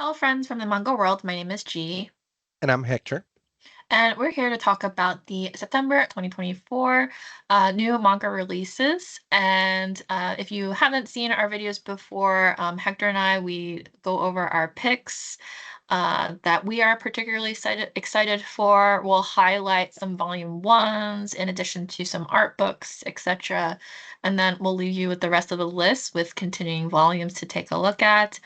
Hello, friends from the manga world. My name is G, And I'm Hector. and we're here to talk about the September 2024 new manga releases. And if you haven't seen our videos before, Hector and we go over our picks that we are particularly excited for. We'll highlight some volume ones in addition to some art books, etc. And then we'll leave you with the rest of the list with continuing volumes to take a look at.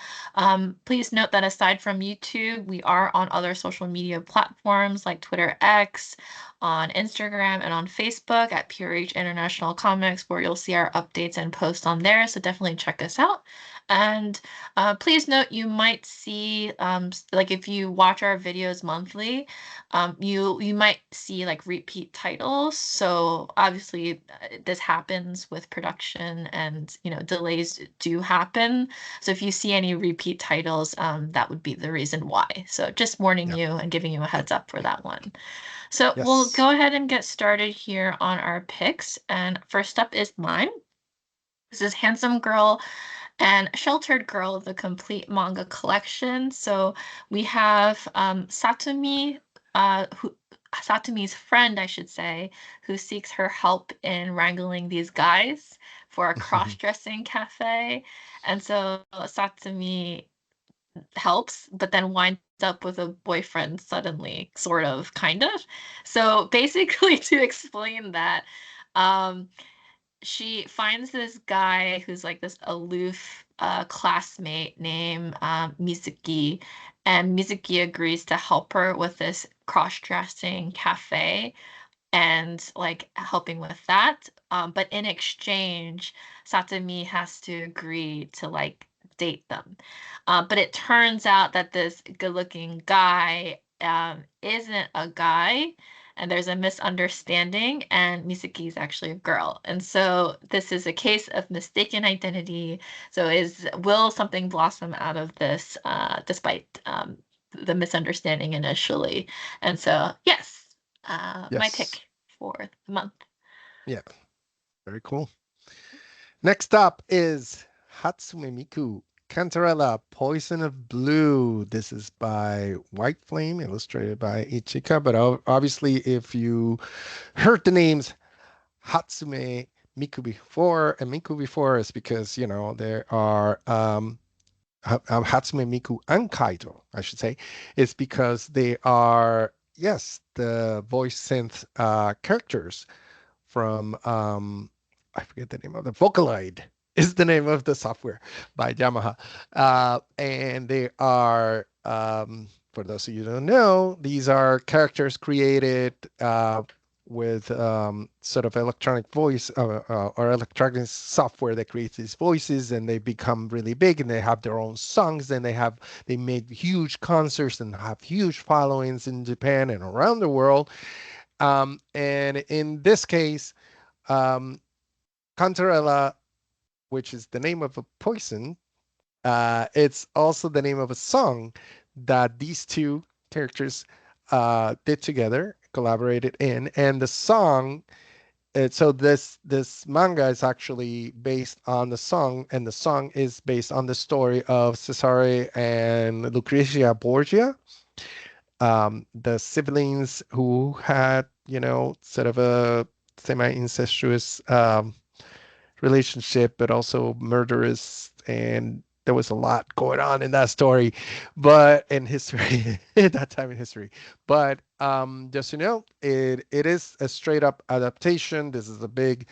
Please note that aside from YouTube, we are on other social media platforms like Twitter X, on Instagram, and on Facebook at Pure H International Comics, where you'll see our updates and posts on there. So definitely check us out. And please note you might see, like if you watch our videos monthly, you might see like repeat titles. So obviously this happens with production and delays do happen. So if you see any repeat titles, that would be the reason why. So just warning Yeah. you and giving you a heads up for that one. So we'll Yes. go ahead and get started here on our picks. And first up is mine. This is Handsome Girl and Sheltered Girl, the complete manga collection. So we have who Satomi's friend, I should say, who seeks her help in wrangling these guys for a cross-dressing cafe. And so Satomi helps, but then winds up with a boyfriend suddenly, sort of, kind of. So basically, to explain that, um, she finds this guy who's like this aloof classmate named Mizuki, and Mizuki agrees to help her with this cross-dressing cafe and like helping with that. But in exchange, Satomi has to agree to like date them. But it turns out that this good-looking guy isn't a guy, and there's a misunderstanding, and Misaki is actually a girl. And so this is a case of mistaken identity. So will something blossom out of this, despite the misunderstanding initially? And so, yes, my Yes. pick for the month. Yeah. Very cool. Next up is Hatsume Miku, Cantarella, Poison of Blue. This is by White Flame, illustrated by Ichika. But obviously, if you heard the names Hatsume Miku before and Miku before, it's because, there are Hatsume Miku and Kaito, I should say, is because they are, yes, the voice synth characters from, I forget the name of the Vocaloid is the name of the software by Yamaha. And they are, for those of you who don't know, these are characters created with sort of electronic voice or electronic software that creates these voices, and they become really big, and they have their own songs, and they made huge concerts and have huge followings in Japan and around the world. And in this case, um, Cantarella, which is the name of a poison, it's also the name of a song that these two characters did together, collaborated in, and the song. So this manga is actually based on the song, and the song is based on the story of Cesare and Lucrezia Borgia, the siblings who had, sort of a semi-incestuous relationship, but also murderous. And there was a lot going on in that story, but in history, at that time in history. But just it is a straight up adaptation. This is a big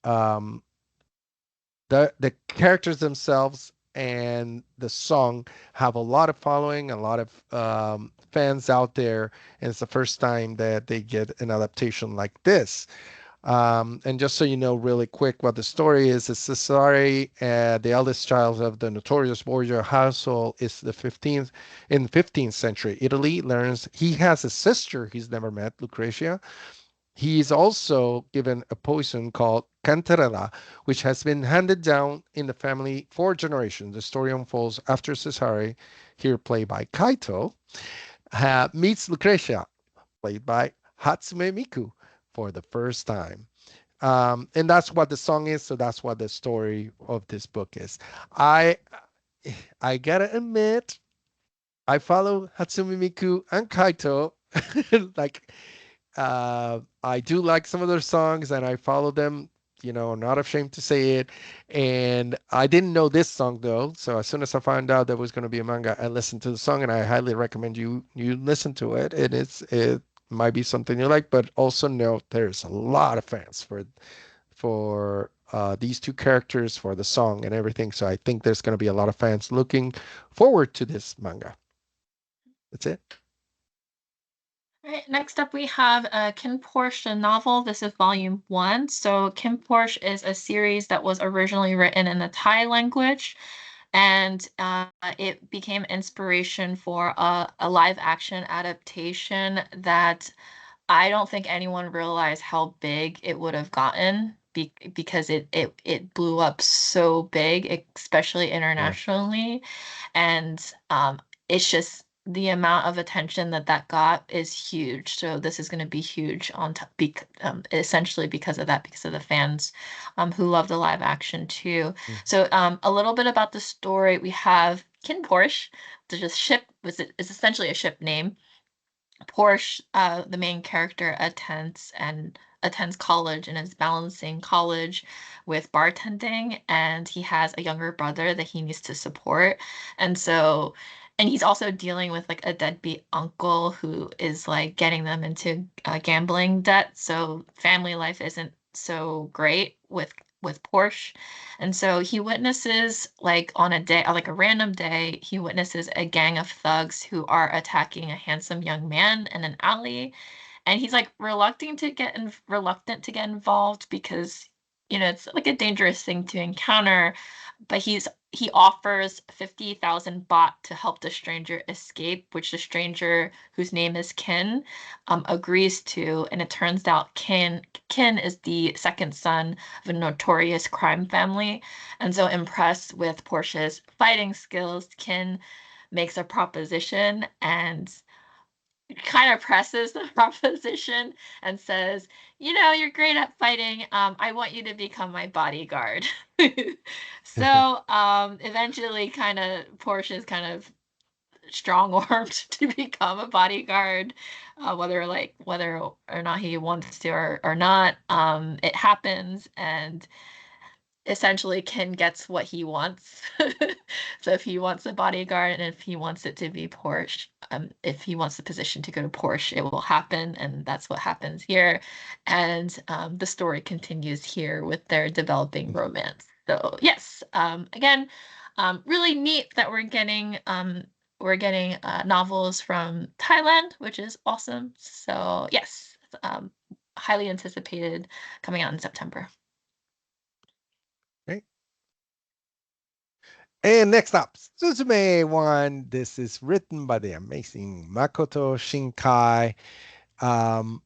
um, the characters themselves and the song have a lot of following, a lot of fans out there, and it's the first time that they get an adaptation like this. And just so you know, really quick, what the story is Cesare, the eldest child of the notorious Borgia household, is the 15th in 15th century Italy. Learns he has a sister he's never met, Lucretia. He is also given a poison called Cantarella, which has been handed down in the family for generations. The story unfolds after Cesare, here played by Kaito, meets Lucretia, played by Hatsume Miku, for the first time. And that's what the song is. So that's what the story of this book is. I I gotta admit, I follow Hatsumi Miku and Kaito. Like, I do like some of their songs, and I follow them. Not ashamed to say it. And I didn't know this song though, so as soon as I found out there was going to be a manga, I listened to the song, and I highly recommend you listen to it. And it might be something you like, but also note there's a lot of fans for these two characters, for the song and everything. So I think there's going to be a lot of fans looking forward to this manga. That's it. All right, next up we have Kin Porsche the novel. This is volume one. So Kin Porsche is a series that was originally written in the Thai language, and it became inspiration for a live action adaptation that I don't think anyone realized how big it would have gotten because it blew up so big, especially Yeah. internationally. And it's just the amount of attention that that got is huge. So this is going to be huge on top, essentially because of that, because of the fans who love the live action too. Mhm. So a little bit about the story. We have Kin Porsche, the ship is essentially a ship name. Porsche, the main character, attends college and is balancing college with bartending, and he has a younger brother that he needs to support. And so, and he's also dealing with like a deadbeat uncle who is like getting them into gambling debt. So family life isn't so great with Porsche. And so he witnesses, like on a day, like a random day, he witnesses a gang of thugs who are attacking a handsome young man in an alley. And he's like reluctant to get involved because, it's like a dangerous thing to encounter. But he offers 50,000 baht to help the stranger escape, which the stranger, whose name is Kin, agrees to. And it turns out Kin is the second son of a notorious crime family. And so impressed with Portia's fighting skills, Kin makes a proposition and kind of presses the proposition and says, you're great at fighting. I want you to become my bodyguard. So eventually, kind of Portia's kind of strong-armed to become a bodyguard, whether or not he wants to or not. It happens, and essentially Ken gets what he wants. So if he wants a bodyguard and if he wants it to be Porsche, if he wants the position to go to Porsche, it will happen, and that's what happens here. And the story continues here with their developing romance. So yes, again, really neat that we're getting novels from Thailand, which is awesome. So yes, highly anticipated, coming out in September. Okay. And next up, Suzume One. This is written by the amazing Makoto Shinkai, um,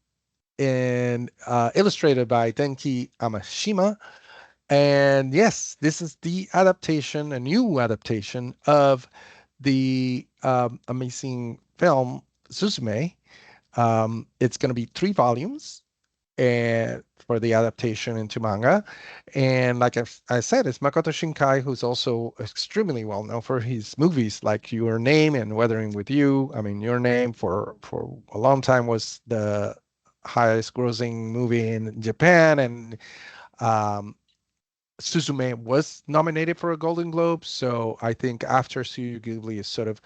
and illustrated by Denki Amashima. And yes, this is the adaptation, a new adaptation of the amazing film Suzume. It's going to be 3 volumes, and for the adaptation into manga. And like I said, it's Makoto Shinkai, who's also extremely well known for his movies like Your Name and Weathering with You. I mean, Your Name for a long time was the highest grossing movie in Japan, and um, Suzume was nominated for a Golden Globe. So I think after Studio Ghibli is sort of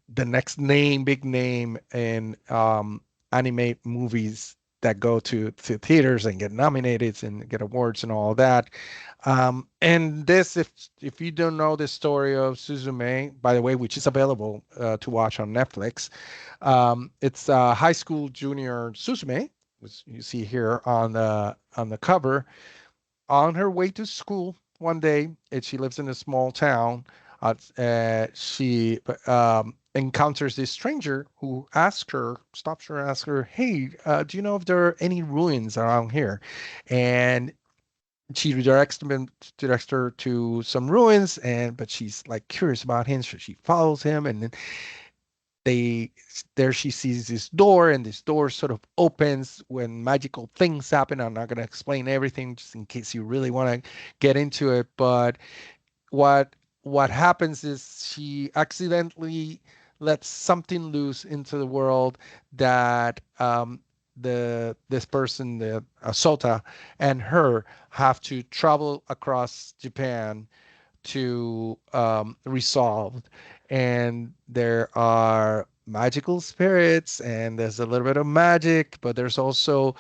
the next big name in animate movies that go to theaters and get nominated and get awards and all that. And this, if you don't know the story of Suzume, by the way, which is available to watch on Netflix, it's high school junior Suzume, which you see here on the cover, on her way to school one day, and she lives in a small town. She encounters this stranger who stops her, and asks her, "Hey, do you know if there are any ruins around here?" And she directs her to some ruins, but she's like curious about him, so she follows him, and then they there she sees this door, and this door sort of opens when magical things happen. I'm not going to explain everything just in case you really want to get into it, but what what happens is she accidentally lets something loose into the world that this person, the Sota, and her have to travel across Japan to resolve. And there are magical spirits, and there's a little bit of magic, but there's also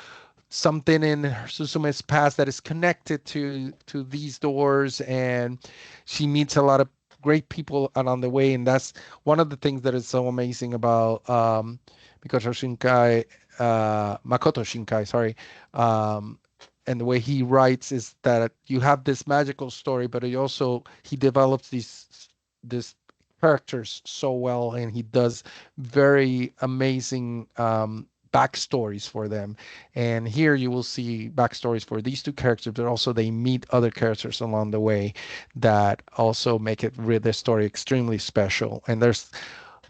something in Susume's past that is connected to these doors, and she meets a lot of great people along the way, and that's one of the things that is so amazing about Mikoto Shinkai, Makoto Shinkai, sorry, um, and the way he writes is that you have this magical story, but he develops these characters so well, and he does very amazing backstories for them. And here you will see backstories for these two characters, but also they meet other characters along the way that also make it the story extremely special. And there's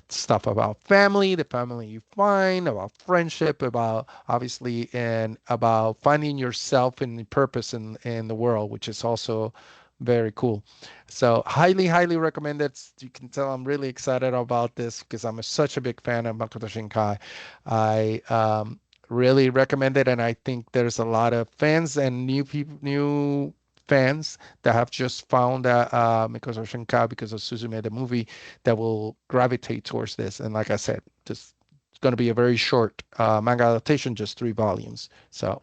stuff about family, the family you find, about friendship, about obviously, and about finding yourself and the purpose in the world, which is also very cool. So highly, highly recommended. You can tell I'm really excited about this because I'm such a big fan of Makoto Shinkai. I really recommend it, and I think there's a lot of fans and new people, new fans that have just found Makoto Shinkai because of Suzume the movie that will gravitate towards this. And like I said, just it's going to be a very short manga adaptation, just 3 volumes. So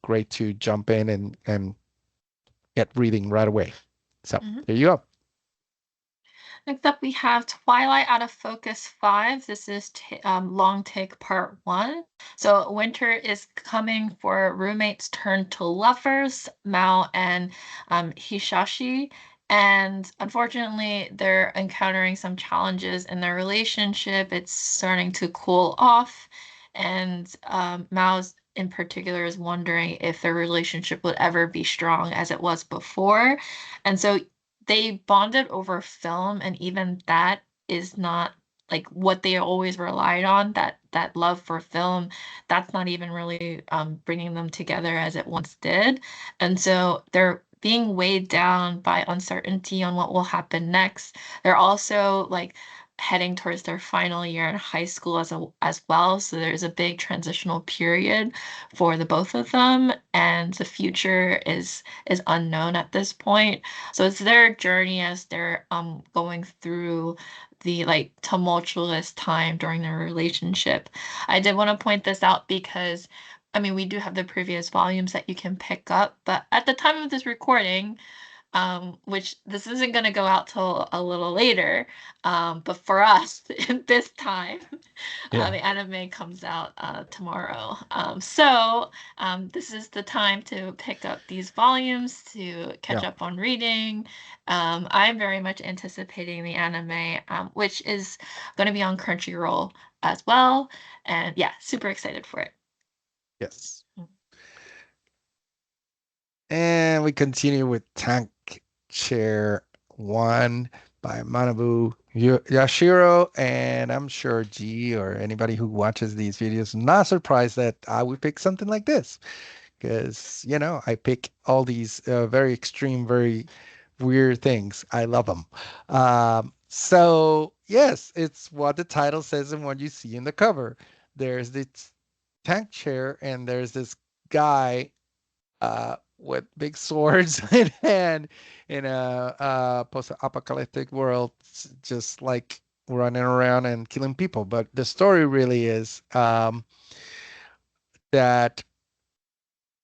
great to jump in and get reading right away. So Mhm. there you go. Next up, we have Twilight Out of Focus 5. This is Long Take Part 1. So, winter is coming for roommates turned to lovers, Mao and Hishashi. And unfortunately, they're encountering some challenges in their relationship. It's starting to cool off. And Mao's in particular is wondering if their relationship would ever be strong as it was before. And so they bonded over film, and even that is not like what they always relied on, that love for film. That's not even really bringing them together as it once did. And so they're being weighed down by uncertainty on what will happen next. They're also like heading towards their final year in high school as well, so there's a big transitional period for the both of them, and the future is unknown at this point. So it's their journey as they're going through the like tumultuous time during their relationship. I did want to point this out because I mean we do have the previous volumes that you can pick up, but at the time of this recording, which this isn't going to go out till a little later, but for us, this time, Yeah. the anime comes out tomorrow. So this is the time to pick up these volumes to catch Yeah. up on reading. I'm very much anticipating the anime, which is going to be on Crunchyroll as well. And yeah, super excited for it. Yes. And we continue with Tank Chair 1 by Manabu Yashiro. And I'm sure G or anybody who watches these videos is not surprised that I would pick something like this. Because, I pick all these very extreme, very weird things. I love them. So, yes, it's what the title says and what you see in the cover. There's this tank chair, and there's this guy with big swords in hand in a post-apocalyptic world, just like running around and killing people. But the story really is that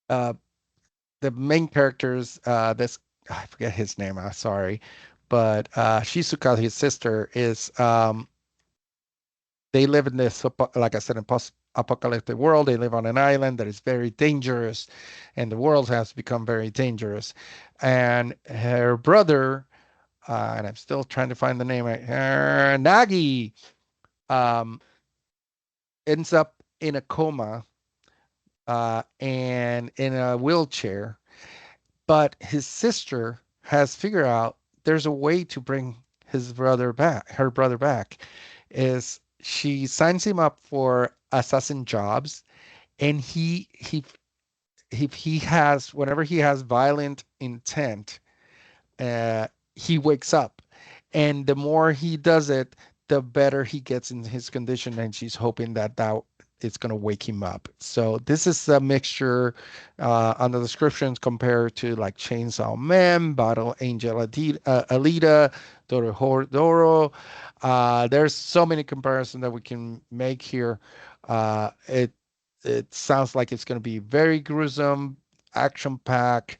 uh, the main characters, this I forget his name. I'm sorry, but Shizuka, his sister, is they live in this, like I said, in post-apocalyptic world. They live on an island that is very dangerous, and the world has become very dangerous. And her brother, and I'm still trying to find the name, Nagi, um, ends up in a coma and in a wheelchair. But his sister has figured out there's a way to bring her brother back. Is she signs him up for assassin jobs, and he has whenever he has violent intent, he wakes up, and the more he does it, the better he gets in his condition, and she's hoping that it's going to wake him up. So this is a mixture on the descriptions compared to like Chainsaw Man, Battle Angel Alita, Doro. There's so many comparisons that we can make here. It sounds like it's going to be very gruesome, action packed,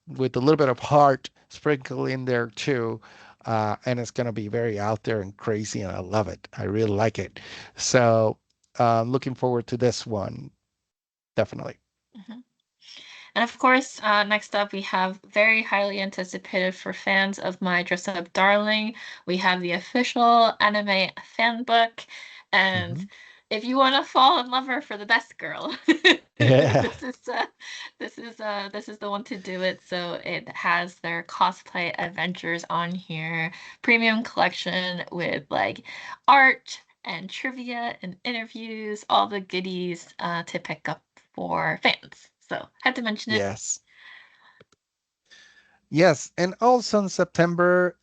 with a little bit of heart sprinkled in there too. And it's going to be very out there and crazy, and I love it. I really like it. So, looking forward to this one, definitely. Mhm. And of course, next up we have very highly anticipated for fans of My Dress Up Darling. We have the official anime fan book, and Hmm. if you want to fall in love her for the best girl, Yeah. this is this is the one to do it. So it has their cosplay adventures on here, premium collection with like art and trivia and interviews, all the goodies to pick up for fans. So had to mention it. Yes. Yes. And also in September,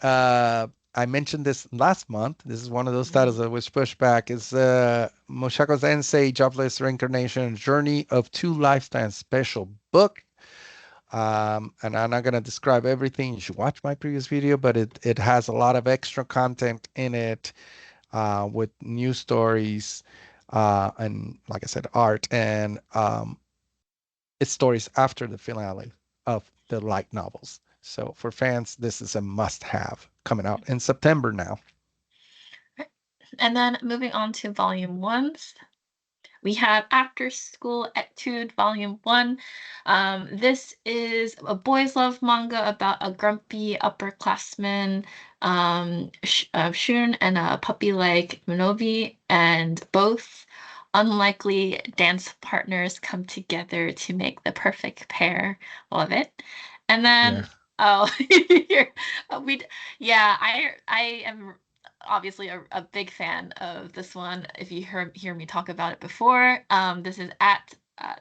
I mentioned this last month. This is one of those titles Mm. that was pushed back. Is Moshako Sensei Jobless Reincarnation Journey of Two Lifetimes special book. And I'm not going to describe everything. You should watch my previous video, but it has a lot of extra content in it, with new stories, and like I said, art, and it's stories after the finale of the light novels. So for fans, this is a must-have coming out in September now. And then moving on to volume ones. We have After School Etude Volume 1. This is a boys' love manga about a grumpy upperclassman, Shun, and a puppy like Minobi, and both unlikely dance partners come together to make the perfect pair. Love it. And Yeah. then, oh, we, yeah, I am obviously a big fan of this one. If you hear me talk about it before, this is at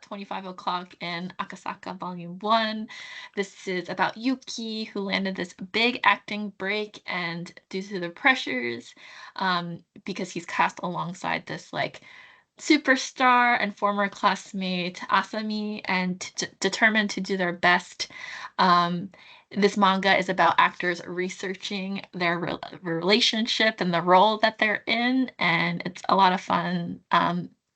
25 o'clock in Akasaka Volume 1. This is about Yuki, who landed this big acting break, and due to the pressures, because he's cast alongside this like superstar and former classmate Asami, and determined to do their best. Um, this manga is about actors researching their relationship and the role that they're in, and it's a lot of fun,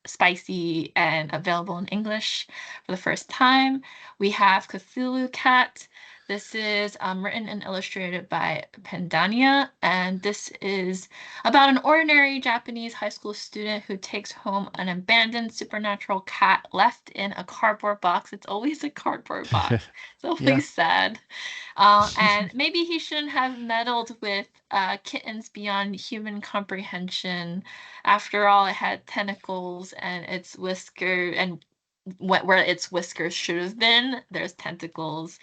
spicy, and available in English for the first time. We have Cthulhu Cat. This is written and illustrated by Pendania, and this is about an ordinary Japanese high school student who takes home an abandoned supernatural cat left in a cardboard box. It's always a cardboard box. It's Yeah. always sad. And maybe he shouldn't have meddled with kittens beyond human comprehension. After all, it had tentacles and its whisker and where its whiskers should have been, there's tentacles.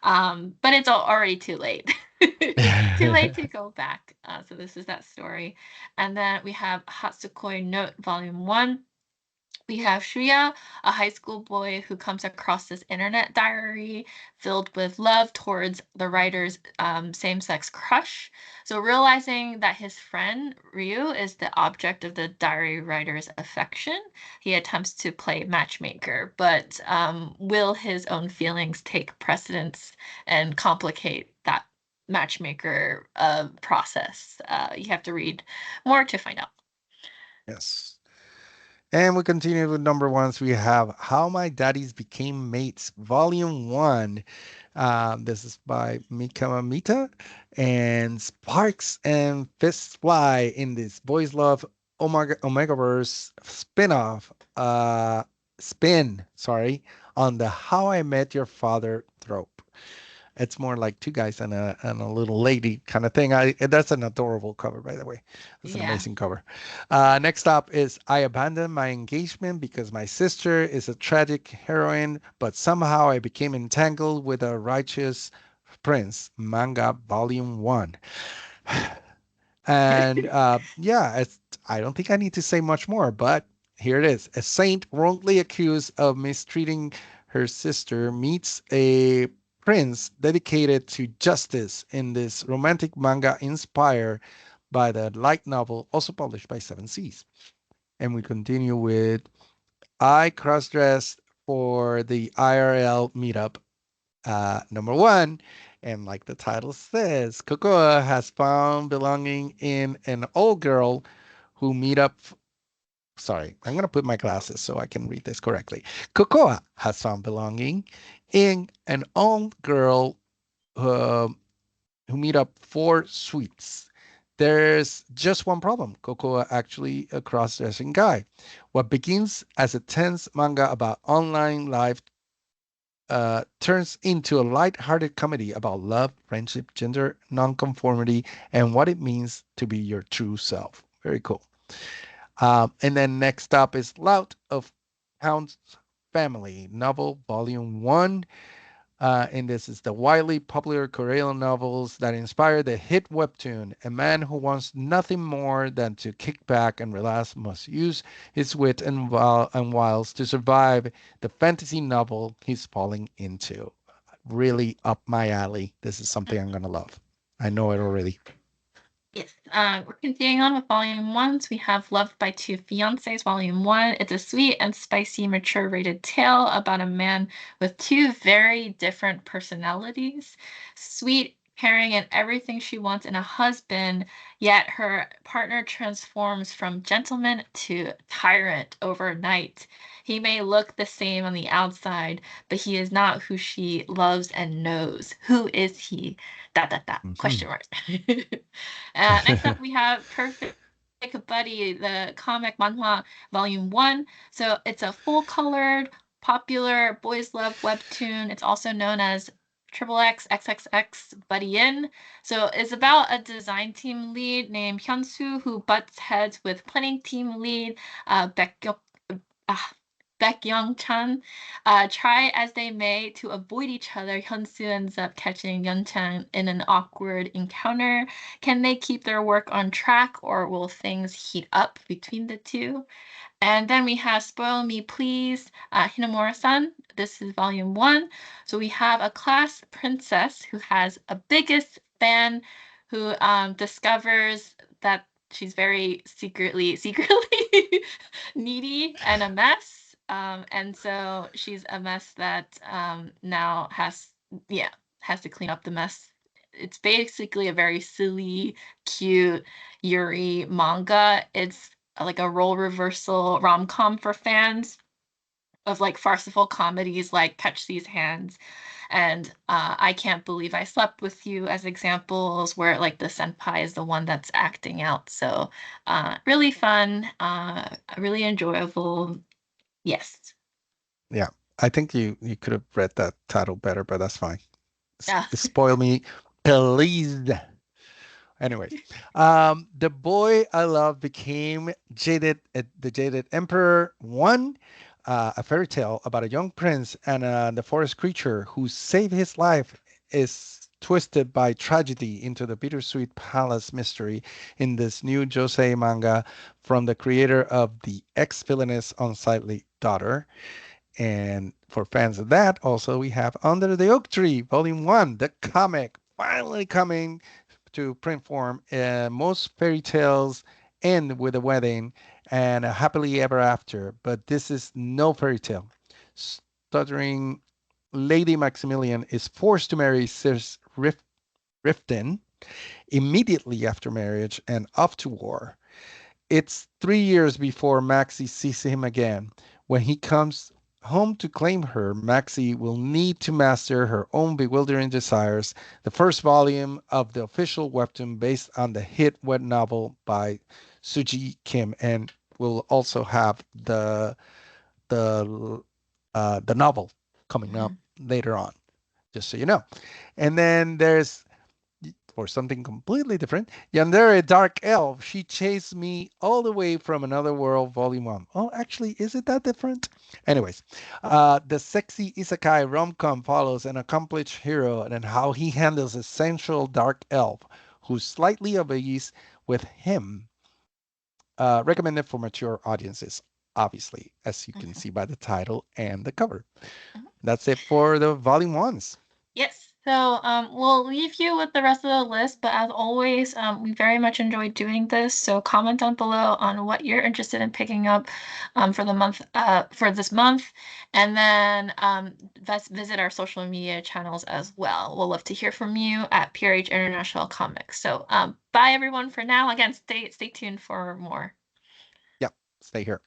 But it's already too late. Too late to go back. So this is that story. And then we have Hatsukoi Note Volume 1. We have Shuya, a high school boy who comes across this internet diary filled with love towards the writer's same-sex crush. So realizing that his friend Ryu is the object of the diary writer's affection, he attempts to play matchmaker, but will his own feelings take precedence and complicate that matchmaker process? You have to read more to find out. Yes. And we continue with number ones. We have How My Daddies Became Mates, Volume 1. This is by Mika Mamita. And Sparks and Fists Fly in this Boys Love Omegaverse spin-off, sorry, on the How I Met Your Father trope. It's more like two guys and a little lady kind of thing. That's an adorable cover, by the way. That's an Yeah. amazing cover. Next up is I abandoned my engagement because my sister is a tragic heroine, but somehow I became entangled with a righteous prince. Manga Volume 1. And yeah, I don't think I need to say much more, but here it is. A saint wrongly accused of mistreating her sister meets a prince dedicated to justice in this romantic manga inspired by the light novel, also published by Seven Seas. And we continue with I cross-dressed for the IRL meetup number one. And like the title says, Cocoa has found belonging in an old girl who meet up. Sorry, I'm going to put my glasses so I can read this correctly. Cocoa has found belonging in an old girl uh, who meet up for sweets. There's just one problem. Cocoa actually a cross-dressing guy. What begins as a tense manga about online life turns into a light-hearted comedy about love, friendship, gender nonconformity, and what it means to be your true self. Very cool. And then next up is Lout of Count's Family, novel volume one. And this is the widely popular Korean novels that inspired the hit webtoon. A man who wants nothing more than to kick back and relax must use his wit and wiles to survive the fantasy novel he's falling into. Really up my alley. This is something I'm going to love. I know it already. Yes, we're continuing on with volume one. So we have Loved by Two Fiancés, volume one. It's a sweet and spicy, mature rated tale about a man with two very different personalities. Sweet, caring, and everything she wants in a husband, yet her partner transforms from gentleman to tyrant overnight. He may look the same on the outside, but he is not who she loves and knows. Who is he? Dot dot dot. Mhm. Question mark. Next up, we have Perfect Buddy, the comic manhwa volume one. So it's a full-colored, popular boys love webtoon. It's also known as Triple X XXX Buddy In. So it's about a design team lead named Hyunsu who butts heads with planning team lead Baekhyuk. Uh, Baekyoung-chan. Try as they may to avoid each other, Hyunsu ends up catching Yeon-chan in an awkward encounter. Can they keep their work on track, or will things heat up between the two? And then we have Spoil Me Please, Hinamura-san. This is volume one. So we have a class princess who has a biggest fan who discovers that she's very secretly needy and a mess. And so she's a mess that now yeah, has to clean up the mess. It's basically a very silly, cute Yuri manga. It's like a role reversal rom-com for fans of like farcical comedies like Catch These Hands and I Can't Believe I Slept with You as examples where like the senpai is the one that's acting out. So really fun, really enjoyable. Yes. Yeah, I think you could have read that title better, but that's fine. Yeah. Spoil me, please. Anyways, the boy I love became the Jaded Emperor one, a fairy tale about a young prince and the forest creature who saved his life is twisted by tragedy into the bittersweet palace mystery in this new Josei manga from the creator of the ex-villainous unsightly daughter. And for fans of that, also we have Under the Oak Tree, Volume 1, the comic, finally coming to print form. Most fairy tales end with a wedding and a happily ever after, but this is no fairy tale. Stuttering Lady Maximilian is forced to marry Riften immediately after marriage and off to war. It's 3 years before Maxie sees him again. When he comes home to claim her, Maxie will need to master her own bewildering desires. The first volume of the official webtoon based on the hit web novel by Suji Kim, and will also have the the novel coming up Mhm. later on, just so you know. And then there's for something completely different. Yandere Dark Elf, She Chased Me All the Way from Another World, Volume 1. Oh, actually, is it that different? Anyways, the sexy isekai rom-com follows an accomplished hero and how he handles a sensual dark elf who's slightly obsessed with him. Recommended for mature audiences, obviously, as you can Mhm. see by the title and the cover. Mhm. That's it for the volume ones. Yes. So we'll leave you with the rest of the list, but as always, we very much enjoyed doing this. So comment down below on what you're interested in picking up for the month for this month, and then visit our social media channels as well. We'll love to hear from you at Pure H International Comics. So bye everyone for now. Again, stay tuned for more. Yep, stay here.